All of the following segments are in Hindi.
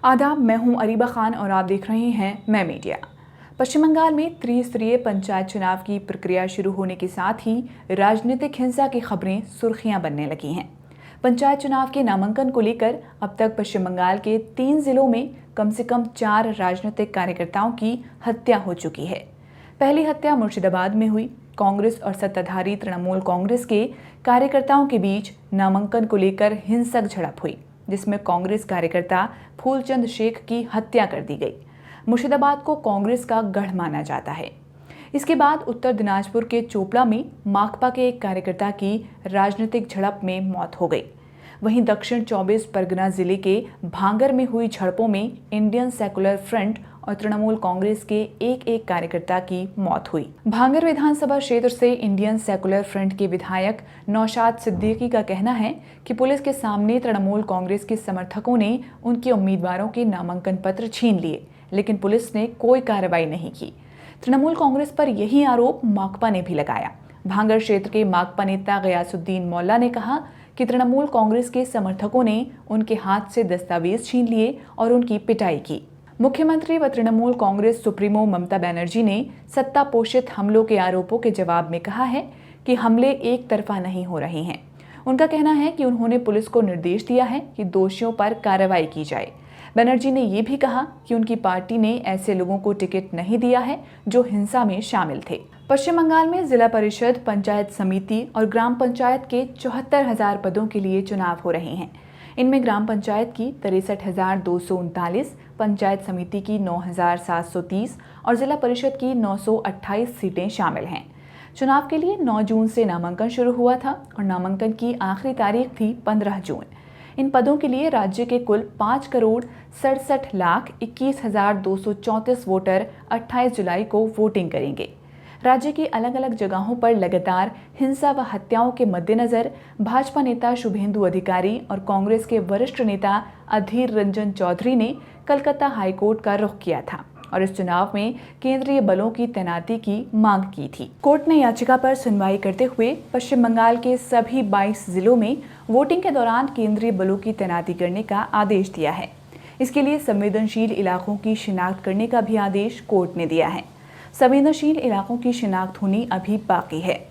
आदाब, मैं हूं अरीबा खान और आप देख रहे हैं मैं मीडिया। पश्चिम बंगाल में त्रिस्तरीय पंचायत चुनाव की प्रक्रिया शुरू होने के साथ ही राजनीतिक हिंसा की खबरें सुर्खियां बनने लगी हैं। पंचायत चुनाव के नामांकन को लेकर अब तक पश्चिम बंगाल के 3 जिलों में कम से कम 4 राजनीतिक कार्यकर्ताओं की हत्या हो चुकी है। पहली हत्या मुर्शिदाबाद में हुई। कांग्रेस और सत्ताधारी तृणमूल कांग्रेस के कार्यकर्ताओं के बीच नामांकन को लेकर हिंसक झड़प हुई, जिसमें कांग्रेस कार्यकर्ता फूलचंद शेख की हत्या कर दी गई। मुर्शिदाबाद को कांग्रेस का गढ़ माना जाता है। इसके बाद उत्तर दिनाजपुर के चोपड़ा में माकपा के एक कार्यकर्ता की राजनीतिक झड़प में मौत हो गई। वहीं दक्षिण 24 परगना जिले के भांगर में हुई झड़पों में इंडियन सेकुलर फ्रंट और तृणमूल कांग्रेस के एक कार्यकर्ता की मौत हुई। भांगर विधानसभा क्षेत्र से इंडियन सेकुलर फ्रंट के विधायक नौशाद सिद्दीकी का कहना है कि पुलिस के सामने तृणमूल कांग्रेस के समर्थकों ने उनके उम्मीदवारों के नामांकन पत्र छीन लिए, लेकिन पुलिस ने कोई कार्रवाई नहीं की। तृणमूल कांग्रेस पर यही आरोप माकपा ने भी लगाया। भांगर क्षेत्र के माकपा नेता गयासुद्दीन मौला ने कहा कि तृणमूल कांग्रेस के समर्थकों ने उनके हाथ से दस्तावेज छीन लिए और उनकी पिटाई की। मुख्यमंत्री व तृणमूल कांग्रेस सुप्रीमो ममता बनर्जी ने सत्ता पोषित हमलों के आरोपों के जवाब में कहा है कि हमले एक तरफा नहीं हो रहे हैं। उनका कहना है कि उन्होंने पुलिस को निर्देश दिया है कि दोषियों पर कार्रवाई की जाए। बनर्जी ने ये भी कहा कि उनकी पार्टी ने ऐसे लोगों को टिकट नहीं दिया है जो हिंसा में शामिल थे। पश्चिम बंगाल में जिला परिषद, पंचायत समिति और ग्राम पंचायत के 74,000 पदों के लिए चुनाव हो रहे हैं। इनमें ग्राम पंचायत की 63,239, पंचायत समिति की 9,730 और जिला परिषद की 928 सीटें शामिल हैं। चुनाव के लिए 9 जून से नामांकन शुरू हुआ था और नामांकन की आखिरी तारीख थी 15 जून। इन पदों के लिए राज्य के कुल 5,67,21,234 वोटर 28 जुलाई को वोटिंग करेंगे। राज्य की अलग अलग जगहों पर लगातार हिंसा व हत्याओं के मद्देनजर भाजपा नेता शुभेंदु अधिकारी और कांग्रेस के वरिष्ठ नेता अधीर रंजन चौधरी ने कलकत्ता हाईकोर्ट का रुख किया था और इस चुनाव में केंद्रीय बलों की तैनाती की मांग की थी। कोर्ट ने याचिका पर सुनवाई करते हुए पश्चिम बंगाल के सभी 22 जिलों में वोटिंग के दौरान केंद्रीय बलों की तैनाती करने का आदेश दिया है। इसके लिए संवेदनशील इलाकों की शिनाख्त करने का भी आदेश कोर्ट ने दिया है। संवेदनशील इलाकों की शिनाख्त होनी अभी बाकी है।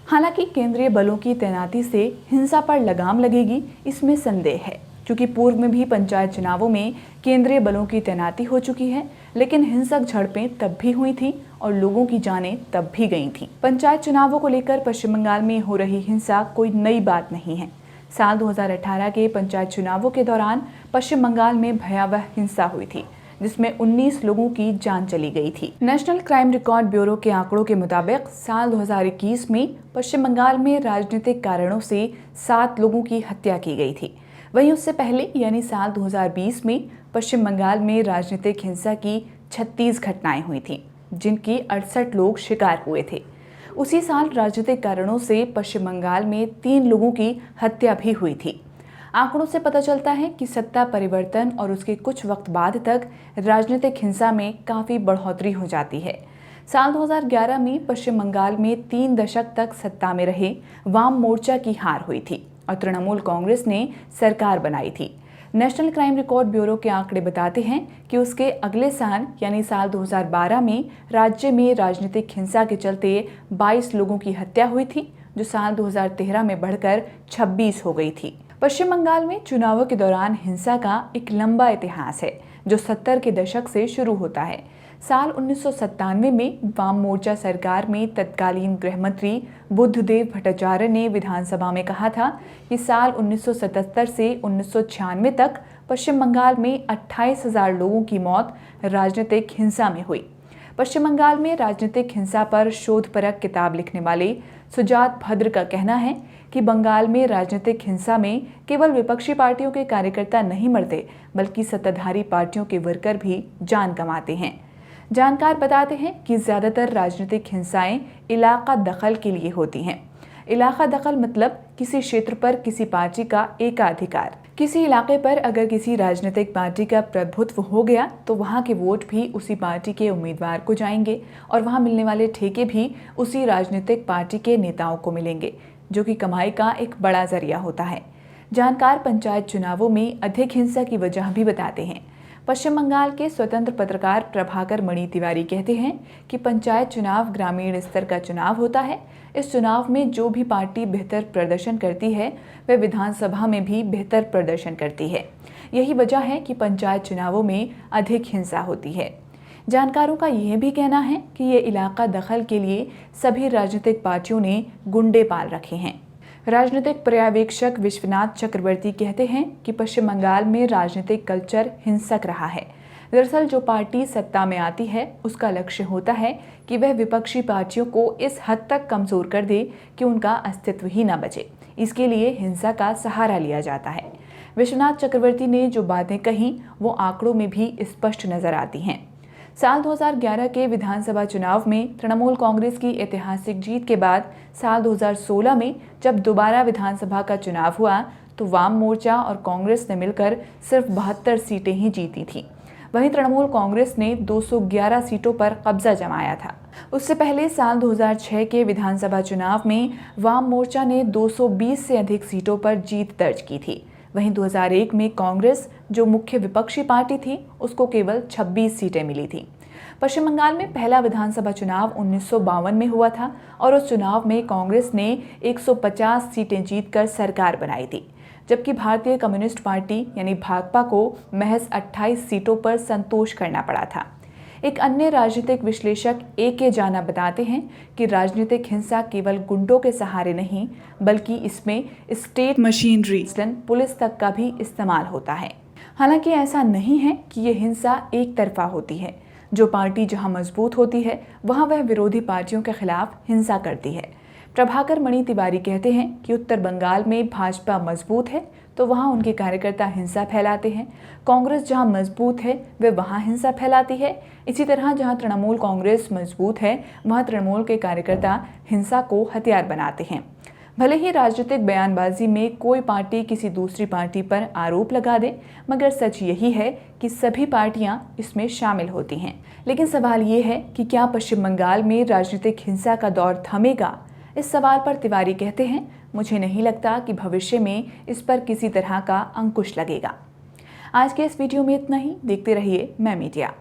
हालांकि केंद्रीय बलों की तैनाती से हिंसा पर लगाम लगेगी, इसमें संदेह है, क्योंकि पूर्व में भी पंचायत चुनावों में केंद्रीय बलों की तैनाती हो चुकी है, लेकिन हिंसक झड़पें तब भी हुई थी और लोगों की जानें तब भी गई थीं। पंचायत चुनावों को लेकर पश्चिम बंगाल में हो रही हिंसा कोई नई बात नहीं है। साल 2018 के पंचायत चुनावों के दौरान पश्चिम बंगाल में भयावह हिंसा हुई थी, जिसमें 19 लोगों की जान चली गई थी। नेशनल क्राइम रिकॉर्ड ब्यूरो के आंकड़ों के मुताबिक साल 2021 में पश्चिम बंगाल में राजनीतिक कारणों से 7 लोगों की हत्या की गई थी। वहीं उससे पहले यानी साल 2020 में पश्चिम बंगाल में राजनीतिक हिंसा की 36 घटनाएं हुई थीं, जिनकी 68 लोग शिकार हुए थे। उसी साल राजनीतिक कारणों से पश्चिम बंगाल में 3 लोगों की हत्या भी हुई थी। आंकड़ों से पता चलता है कि सत्ता परिवर्तन और उसके कुछ वक्त बाद तक राजनीतिक हिंसा में काफ़ी बढ़ोतरी हो जाती है। साल 2011 में पश्चिम बंगाल में 3 दशक तक सत्ता में रहे वाम मोर्चा की हार हुई थी और तृणमूल कांग्रेस ने सरकार बनाई थी। नेशनल क्राइम रिकॉर्ड ब्यूरो के आंकड़े बताते हैं कि उसके अगले साल यानी साल 2012 में राज्य में राजनीतिक हिंसा के चलते 22 लोगों की हत्या हुई थी, जो साल 2013 में बढ़कर 26 हो गई थी। पश्चिम बंगाल में चुनावों के दौरान हिंसा का एक लंबा इतिहास है, जो 70 के दशक से शुरू होता है। साल 1997 में वाम मोर्चा सरकार में तत्कालीन गृह मंत्री बुद्धदेव भट्टाचार्य ने विधानसभा में कहा था कि साल 1977 से 1996 तक पश्चिम बंगाल में 28,000 लोगों की मौत राजनीतिक हिंसा में हुई। पश्चिम बंगाल में राजनीतिक हिंसा पर शोधपरक किताब लिखने वाले सुजात भद्र का कहना है कि बंगाल में राजनीतिक हिंसा में केवल विपक्षी पार्टियों के कार्यकर्ता नहीं मरते, बल्कि सत्ताधारी पार्टियों के वर्कर भी जान गंवाते हैं। जानकार बताते हैं कि ज़्यादातर राजनीतिक हिंसाएं इलाका दखल के लिए होती हैं। इलाका दखल मतलब किसी क्षेत्र पर किसी पार्टी का एकाधिकार। किसी इलाके पर अगर किसी राजनीतिक पार्टी का प्रभुत्व हो गया तो वहाँ के वोट भी उसी पार्टी के उम्मीदवार को जाएंगे और वहाँ मिलने वाले ठेके भी उसी राजनीतिक पार्टी के नेताओं को मिलेंगे, जो कि कमाई का एक बड़ा जरिया होता है। जानकार पंचायत चुनावों में अधिक हिंसा की वजह भी बताते हैं। पश्चिम बंगाल के स्वतंत्र पत्रकार प्रभाकर मणि तिवारी कहते हैं कि पंचायत चुनाव ग्रामीण स्तर का चुनाव होता है। इस चुनाव में जो भी पार्टी बेहतर प्रदर्शन करती है वह विधानसभा में भी बेहतर प्रदर्शन करती है। यही वजह है कि पंचायत चुनावों में अधिक हिंसा होती है। जानकारों का यह भी कहना है कि ये इलाका दखल के लिए सभी राजनीतिक पार्टियों ने गुंडे पाल रखे हैं। राजनीतिक पर्यवेक्षक विश्वनाथ चक्रवर्ती कहते हैं कि पश्चिम बंगाल में राजनीतिक कल्चर हिंसक रहा है। दरअसल जो पार्टी सत्ता में आती है उसका लक्ष्य होता है कि वह विपक्षी पार्टियों को इस हद तक कमजोर कर दे कि उनका अस्तित्व ही न बचे। इसके लिए हिंसा का सहारा लिया जाता है। विश्वनाथ चक्रवर्ती ने जो बातें कही वो आंकड़ों में भी स्पष्ट नजर आती हैं। साल 2011 के विधानसभा चुनाव में तृणमूल कांग्रेस की ऐतिहासिक जीत के बाद साल 2016 में जब दोबारा विधानसभा का चुनाव हुआ तो वाम मोर्चा और कांग्रेस ने मिलकर सिर्फ 72 सीटें ही जीती थीं। वहीं तृणमूल कांग्रेस ने 211 सीटों पर कब्जा जमाया था। उससे पहले साल 2006 के विधानसभा चुनाव में वाम मोर्चा ने 220 से अधिक सीटों पर जीत दर्ज की थी। वहीं 2001 में कांग्रेस जो मुख्य विपक्षी पार्टी थी उसको केवल 26 सीटें मिली थी। पश्चिम बंगाल में पहला विधानसभा चुनाव 1952 में हुआ था और उस चुनाव में कांग्रेस ने 150 सीटें जीतकर सरकार बनाई थी, जबकि भारतीय कम्युनिस्ट पार्टी यानी भाकपा को महज 28 सीटों पर संतोष करना पड़ा था। एक अन्य राजनीतिक विश्लेषक A.K. जाना बताते हैं कि राजनीतिक हिंसा केवल गुंडों के सहारे नहीं बल्कि इसमें स्टेट मशीनरी, पुलिस तक का भी इस्तेमाल होता है। हालांकि ऐसा नहीं है कि ये हिंसा एक तरफा होती है। जो पार्टी जहां मजबूत होती है वहां वह विरोधी पार्टियों के खिलाफ हिंसा करती है। प्रभाकर मणि तिवारी कहते हैं कि उत्तर बंगाल में भाजपा मजबूत है तो वहां उनके कार्यकर्ता हिंसा फैलाते हैं। कांग्रेस जहां मजबूत है वह वहां हिंसा फैलाती है। इसी तरह जहां तृणमूल कांग्रेस मजबूत है वहां तृणमूल के कार्यकर्ता हिंसा को हथियार बनाते हैं। भले ही राजनीतिक बयानबाजी में कोई पार्टी किसी दूसरी पार्टी पर आरोप लगा दे, मगर सच यही है कि सभी पार्टियां इसमें शामिल होती हैं। लेकिन सवाल ये है कि क्या पश्चिम बंगाल में राजनीतिक हिंसा का दौर थमेगा? इस सवाल पर तिवारी कहते हैं, मुझे नहीं लगता कि भविष्य में इस पर किसी तरह का अंकुश लगेगा। आज के इस वीडियो में इतना ही। देखते रहिए मैं मीडिया।